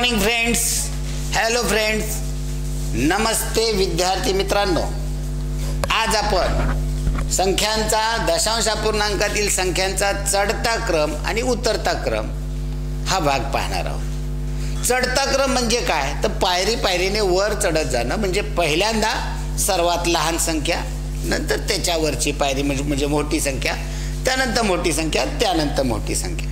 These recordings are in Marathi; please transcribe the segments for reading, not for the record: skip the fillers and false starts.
मॉर्निंग फ्रेंड्स, हॅलो फ्रेंड्स, नमस्ते विद्यार्थी मित्रांनो. आज आपण संख्यांचा दशांशापूर्णांकातील संख्यांचा चढता क्रम आणि उतरता क्रम हा भाग पाहणार आहोत. चढता क्रम म्हणजे काय तर पायरी पायरीने वर चढत जाणं, म्हणजे पहिल्यांदा सर्वात लहान संख्या, नंतर त्याच्यावरची पायरी म्हणजे मोठी संख्या, त्यानंतर मोठी संख्या, त्यानंतर मोठी संख्या.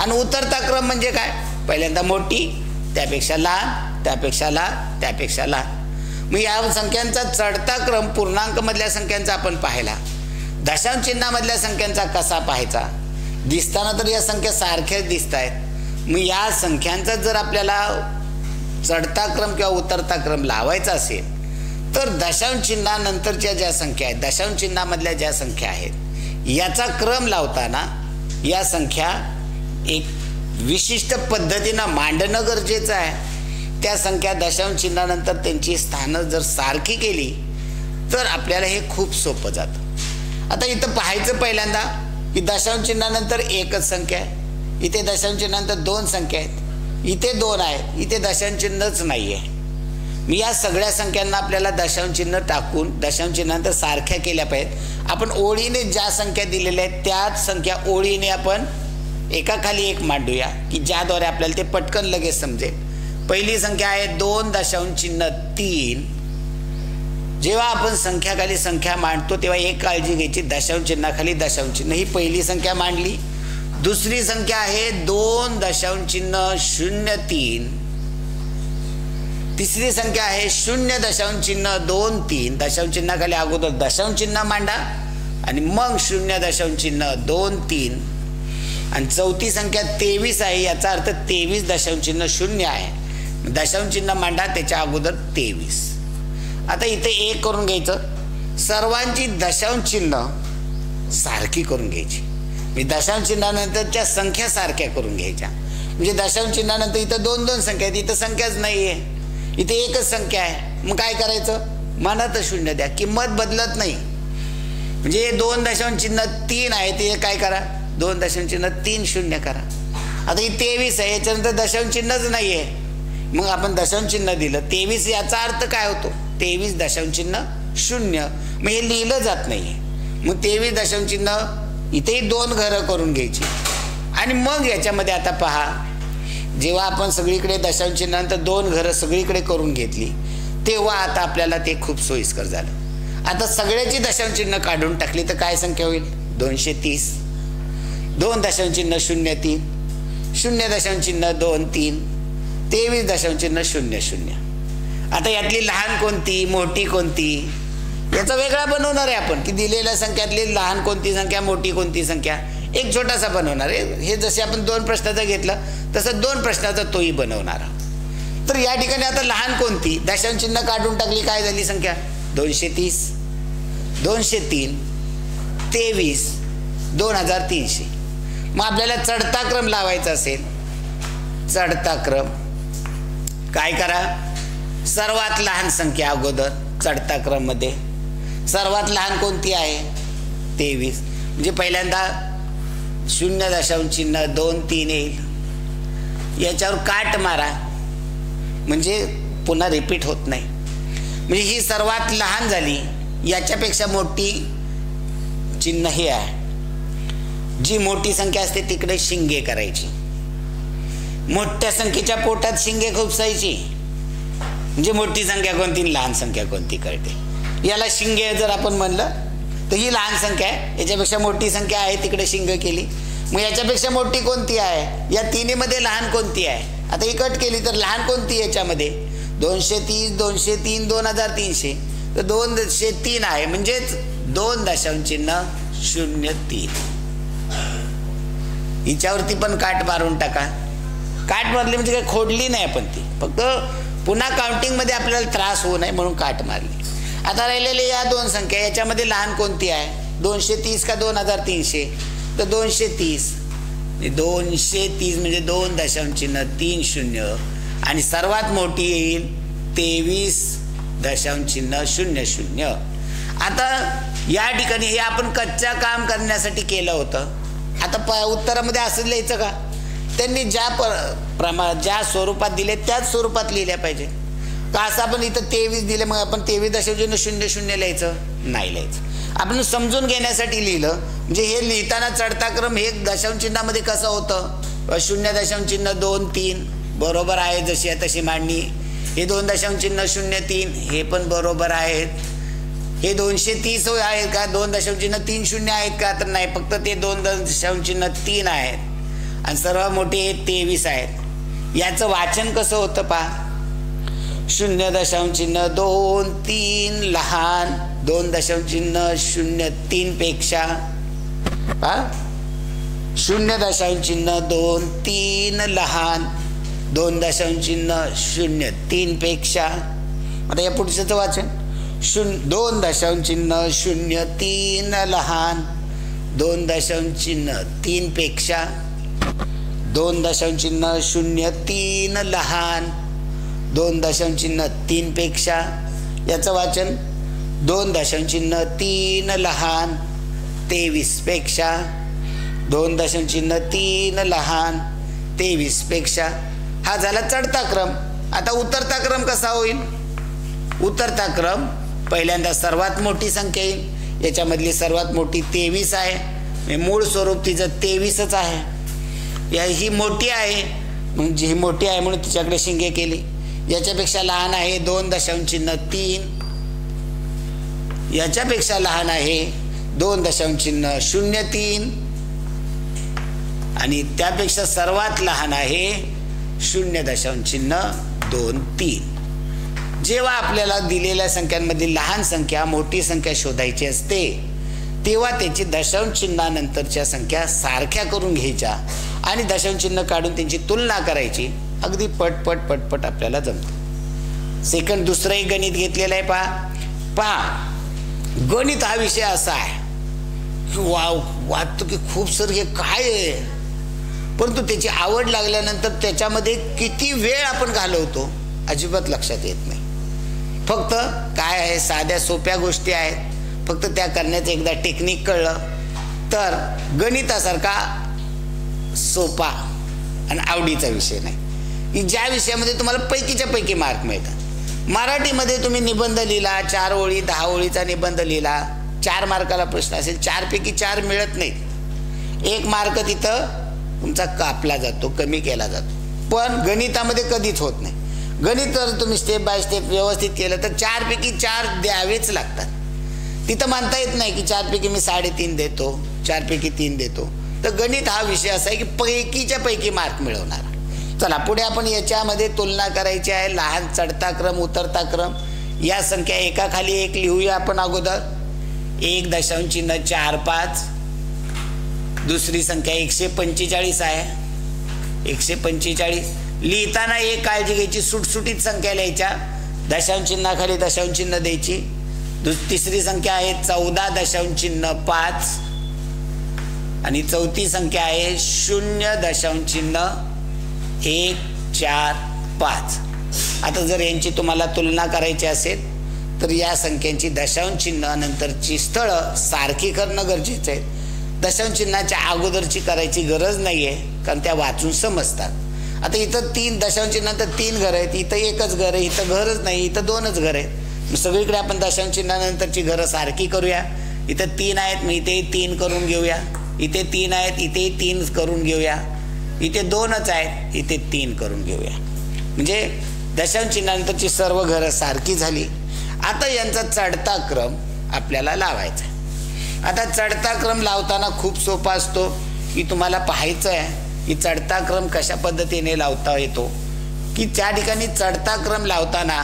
आणि उतरता क्रम म्हणजे काय, पहिल्यांदा मोठी, त्यापेक्षा लहान, त्यापेक्षा लहान, त्यापेक्षा लहान. मग या संख्यांचा चढता क्रम पूर्णांक मधल्या संख्यांचा आपण पाहिला. दशांश चिन्हामधल्या संख्यांचा कसा पाहायचा, दिसताना तर या संख्या सारख्याच दिसत आहेत. मग या संख्यांचा जर आपल्याला चढता क्रम किंवा उतरता क्रम लावायचा असेल तर दशांश चिन्हानंतरच्या ज्या संख्या आहेत, दशांश चिन्हामधल्या ज्या संख्या आहेत, याचा क्रम लावताना या संख्या एक विशिष्ट पद्धतीनं मांडणं गरजेचं आहे. त्या संख्या दशांश चिन्हानंतर त्यांची स्थानं जर सारखी केली तर आपल्याला हे खूप सोपं जातं. आता इथं पाहायचं पहिल्यांदा की दशांश चिन्हानंतर एकच संख्या आहे, इथे दशांश चिन्हानंतर दोन संख्या आहेत, इथे दोन आहेत, इथे दशांश चिन्हच नाही आहे. मी या सगळ्या संख्यांना आपल्याला दशांश चिन्ह टाकून दशांश चिन्हानंतर सारख्या केल्या पाहिजेत. आपण ओळीने ज्या संख्या दिलेल्या आहेत त्याच संख्या ओळीने आपण एकाखाली एक मांडूया की ज्याद्वारे आपल्याला ते पटकन लगेच समजेल. पहिली संख्या आहे 2.3. जेव्हा आपण संख्याखाली संख्या मांडतो तेव्हा एक काळजी घ्यायची, दशांश चिन्हाखाली दशांश चिन्ह. ही पहिली संख्या मांडली. दुसरी संख्या आहे 2.03. तिसरी संख्या आहे 0.23. दशांश चिन्हाखाली अगोदर दशांश चिन्ह मांडा आणि मग 0.23. आणि चौथी संख्या 23 आहे, याचा अर्थ 23 दशांश चिन्ह 0 आहे. दशांश चिन्ह मांडा त्याच्या अगोदर 23. आता इथे एक करून घ्यायचं, सर्वांची दशांश चिन्ह सारखी करून घ्यायची. मी दशांश चिन्हानंतरच्या संख्या सारख्या करून घ्यायच्या. म्हणजे दशांश चिन्हानंतर इथं दोन दोन संख्या आहेत, इथं संख्याच नाही आहे, इथे एकच संख्या आहे. मग काय करायचं, मनात 0 द्या, किंमत बदलत नाही. म्हणजे 2.3 आहे ते काय करा, 2.30 करा. आता ही 23 आहे, याच्यानंतर दशांश चिन्हच नाही आहे, मग आपण दशांश चिन्ह दिलं 23. याचा अर्थ काय होतो, 23 दशांश चिन्ह 0. मग हे लिहिलं जात नाहीये. मग 23 दशांश चिन्ह इथेही 2 घरं करून घ्यायची. आणि मग याच्यामध्ये आता पहा, जेव्हा आपण सगळीकडे दशांश चिन्हानंतर 2 घरं सगळीकडे करून घेतली तेव्हा आता आपल्याला ते खूप सोयीस्कर झालं. आता सगळ्याची दशांश चिन्ह काढून टाकली तर काय संख्या होईल, 230. 2.03, 0.23, 23 दशांश चिन्ह 00. आता यातली लहान कोणती मोठी कोणती याचा वेगळा बनवणार आहे आपण, की दिलेल्या संख्यातली लहान कोणती संख्या मोठी कोणती संख्या एक छोटासा बनवणार आहे. हे जसे आपण 2 प्रश्नाचं घेतलं तसं 2 प्रश्नाचा तोही बनवणार. तर या ठिकाणी आता लहान कोणती, दशांश चिन्ह काढून टाकली, काय झाली संख्या 230, 203, 23, 2300. मग आपल्याला चढता क्रम लावायचा असेल, चढता क्रम काय करा, सर्वात लहान संख्या अगोदर चढता क्रम मध्ये. सर्वात लहान कोणती आहे 23. म्हणजे पहिल्यांदा 0.23 येईल, याच्यावर काट मारा म्हणजे पुन्हा रिपीट होत नाही. म्हणजे ही सर्वात लहान झाली, याच्यापेक्षा मोठी चिन्ह हे आहे. जी मोठी संख्या असते तिकडे शिंगे करायची. मोठ्या संख्येच्या पोटात शिंगे खुपसायची, म्हणजे मोठी संख्या कोणती लहान संख्या कोणती कळते. याला शिंगे जर आपण म्हणलं तर ही लहान संख्या आहे, याच्यापेक्षा मोठी संख्या आहे तिकडे शिंग केली. मग याच्यापेक्षा मोठी कोणती आहे, या तिन्हीमध्ये लहान कोणती आहे. आता ही कट केली तर लहान कोणती याच्यामध्ये 230, 203, 2300. तर 203 आहे, म्हणजेच 2.03. हिच्यावरती पण काट मारून टाका. काट मारली म्हणजे काही खोडली नाही आपण, ती फक्त पुन्हा काउंटिंग मध्ये आपल्याला त्रास होऊ नये म्हणून काट मारली. आता राहिलेले या 2 संख्या, याच्यामध्ये लहान कोणती आहे, 230 का 2300. तर 230. 230 म्हणजे 2.30 आणि सर्वात मोठी येईल 23.00. आता या ठिकाणी हे आपण कच्चा काम करण्यासाठी केलं होतं. आता उत्तरामध्ये असं लिहायचं का, त्यांनी ज्या स्वरूपात दिले त्याच स्वरूपात लिहिल्या पाहिजे का असं आपण इथं 23 दिले मग आपण 23.00 लिहायचं नाही लिहायचं. आपण समजून घेण्यासाठी लिहिलं म्हणजे हे लिहिताना चढता क्रम हे दशांश चिन्हामध्ये कसं होतं 0.23 बरोबर आहे जशी आहे तशी मांडणी. हे 2.03 हे पण बरोबर आहेत. हे 230 आहेत का 2.30 आहेत का तर नाही फक्त ते 2.3 आहेत आणि सर्व मोठे 23 आहेत. याचं वाचन कसं होतं पहा 0.23 लहान 2.03 पेक्षा 0.23 लहान 2.03 पेक्षा. आता या पुढचं वाचन 2.03 लहान 2.03 पेक्षा 2.03 लहान 2.03 पेक्षा. याचं वाचन 2.3 लहान 23 पेक्षा 2.3 लहान 23 पेक्षा. हा झाला चढता क्रम. आता उतरता क्रम कसा होईल. उतरता क्रम पहिल्यांदा सर्वात मोठी संख्या येईल. याच्यामधली सर्वात मोठी 23 आहे. मूळ स्वरूप तिचं 23च आहे. ही मोठी आहे म्हणजे ही मोठी आहे म्हणून तिच्याकडे शिंगे केली. याच्यापेक्षा लहान आहे 2.3 याच्यापेक्षा लहान आहे 2.03 आणि त्यापेक्षा सर्वात लहान आहे 0.23. जेव्हा आपल्याला दिलेल्या संख्यांमध्ये लहान संख्या मोठी संख्या शोधायची असते तेव्हा त्याची दशांश चिन्हानंतरच्या संख्या सारख्या करून घ्यायच्या आणि दशांश चिन्ह काढून त्यांची तुलना करायची. अगदी पटपट आपल्याला जमतं. सेकंड दुसरं एक गणित घेतलेलं आहे पहा गणित हा विषय असा आहे की वाटतो की खूप सर हे काय आहे परंतु त्याची आवड लागल्यानंतर त्याच्यामध्ये किती वेळ आपण घालवतो अजिबात लक्षात येत नाही. फक्त काय आहे साध्या सोप्या गोष्टी आहेत फक्त त्या करण्याचं एकदा टेक्निक कळलं तर गणितासारखा सोपा आणि आवडीचा विषय नाही की ज्या विषयामध्ये तुम्हाला पैकीच्या पैकी मार्क मिळतात. मराठीमध्ये तुम्ही निबंध लिहिला 4 ओळी 10 ओळीचा निबंध लिहिला 4 मार्काला प्रश्न असेल 4 पैकी 4 मिळत नाहीत. 1 मार्क तिथं तुमचा कापला जातो कमी केला जातो. पण गणितामध्ये कधीच होत नाही. गणित जर तुम्ही स्टेप बाय स्टेप व्यवस्थित केलं तर 4 पैकी 4 द्यावेच लागतात. तिथं मानता येत नाही की 4 पैकी मी 3.5 देतो 4 पैकी 3 देतो. तर गणित हा विषय असा आहे की पैकीच्या पैकी मार्क मिळवणार. चला पुढे आपण याच्यामध्ये तुलना करायची आहे. लहान चढता क्रम उतरता क्रम. या संख्या एकाखाली एक लिहूया आपण अगोदर. 1.45 दुसरी संख्या 145 आहे. 145 लिहिताना एक काळजी घ्यायची सुटसुटीत संख्या लिहायच्या. दशांश चिन्हाखाली दशांश चिन्ह द्यायची. तिसरी संख्या आहे 14.5 आणि चौथी संख्या आहे 0.145. आता जर यांची तुम्हाला तुलना करायची असेल तर या संख्यांची दशांश चिन्हानंतरची स्थळं सारखी करणं गरजेचं आहे. दशांश चिन्हाच्या अगोदरची करायची गरज नाही आहे कारण त्या वाचून समजतात. आता इथं 3 दशांश चिन्हानंतर 3 घरं आहेत. इथं एकच घर आहे. इथं घरच नाही इथं 2च घर आहेत. सगळीकडे आपण दशांश चिन्हानंतरची घरं सारखी करूया. इथं 3 आहेत मग इथे 3 करून घेऊया. इथे 3 आहेत इथे 3 करून घेऊया. इथे 2च आहेत इथे 3 करून घेऊया. म्हणजे दशांश चिन्हानंतरची सर्व घरं सारखी झाली. आता यांचा चढता क्रम आपल्याला लावायचा. आता चढता क्रम लावताना खूप सोपा असतो की तुम्हाला पाहायचं आहे की चढता क्रम कशा पद्धतीने लावता येतो. की त्या ठिकाणी चढता क्रम लावताना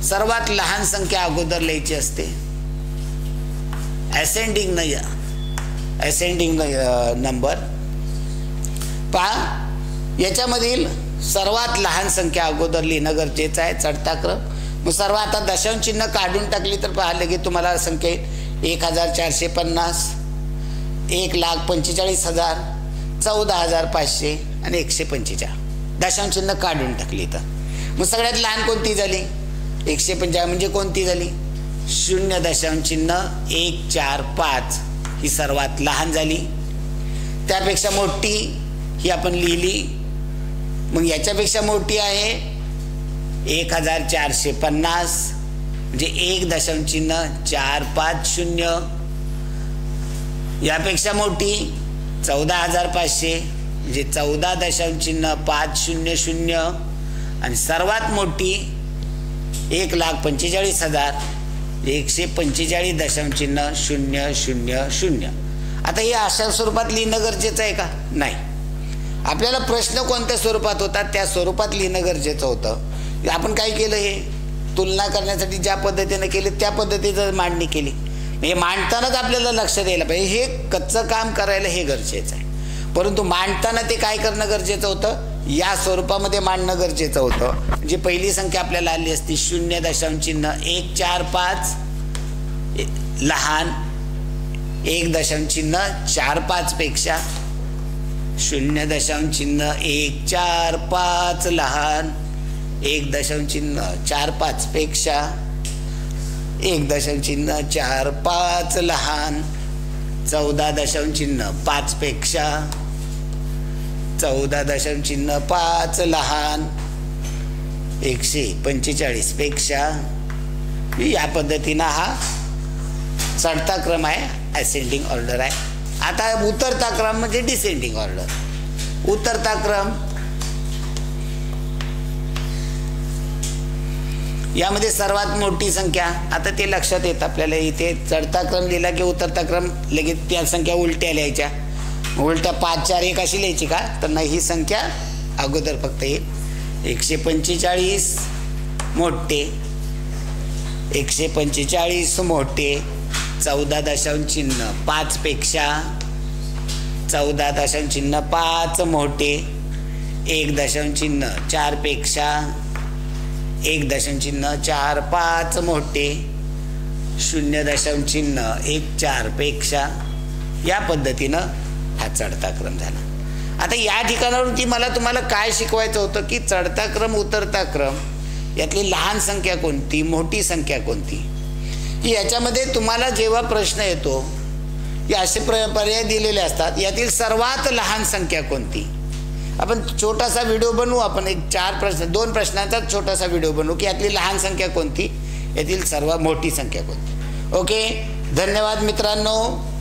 सर्वात लहान संख्या अगोदर लिहायची असते. असेंडिंग नंबर पहा याच्यामधील सर्वात लहान संख्या अगोदर लिहिणं गरजेचं आहे चढता क्रम. मग सर्व आता दशांश चिन्ह काढून टाकली तर पाहिलं की तुम्हाला संख्या 1450 1,45,000 14,500 आणि 145. दशांश चिन्ह काढून टाकली तर मग सगळ्यात लहान कोणती झाली 150 म्हणजे कोणती झाली 0.145 ही सर्वात लहान झाली. त्यापेक्षा मोठी ही आपण लिहिली. मग याच्यापेक्षा मोठी आहे 1450 म्हणजे 1.450. यापेक्षा मोठी 14,500 म्हणजे 14.500 आणि सर्वात मोठी 1,45,000 145.000. आता हे अशा स्वरूपात लिहिणं गरजेचं आहे का? नाही. आपल्याला प्रश्न कोणत्या स्वरूपात होता त्या स्वरूपात लिहिणं गरजेचं होतं. आपण काय केलं, हे तुलना करण्यासाठी ज्या पद्धतीने केले त्या पद्धतीचं मांडणी केली. हे मांडतानाच आपल्याला लक्ष द्यायला पाहिजे, हे कच्चं काम करायला हे गरजेचं आहे. परंतु मांडताना ते काय करणं गरजेचं होतं, या स्वरूपामध्ये मांडणं गरजेचं होतं. जी पहिली संख्या आपल्याला आली असती 0.145 लहान 1.45 पेक्षा 0.145 लहान 1.45 पेक्षा 1.45 लहान 14.5 पेक्षा 14.5 लहान 145 पेक्षा. या पद्धतीनं हा चढता क्रम आहे, असेंडिंग ऑर्डर आहे. आता उतरता क्रम म्हणजे डिसेंडिंग ऑर्डर. उतरता क्रम यामध्ये सर्वात मोठी संख्या, आता ते लक्षात येतं आपल्याला. इथे चढता क्रम लिहिला की उतरता क्रम लगेच त्या संख्या उलट्या लिहायच्या. उलट्या 5 4 1 अशी लिहायची का? तर नाही, ही संख्या अगोदर फक्त येईल. 145 मोठे 145 मोठे 14.5 पेक्षा 14.5 मोठे 1.4 पेक्षा 1.45 मोठे 0.14 पेक्षा. या पद्धतीनं हा चढता क्रम झाला. आता या ठिकाणावरती मला तुम्हाला काय शिकवायचं होतं की चढता क्रम उतरता क्रम यातली लहान संख्या कोणती, मोठी संख्या कोणती. याच्यामध्ये तुम्हाला जेव्हा प्रश्न येतो की असे पर्याय दिलेले असतात, यातील सर्वात लहान संख्या कोणती. आपण छोटासा व्हिडिओ बनवू, आपण एक 2 प्रश्नांचा छोटासा व्हिडिओ बनवू की यातली लहान संख्या कोणती, यातील सर्वात मोठी संख्या कोणती. ओके, धन्यवाद मित्रांनो.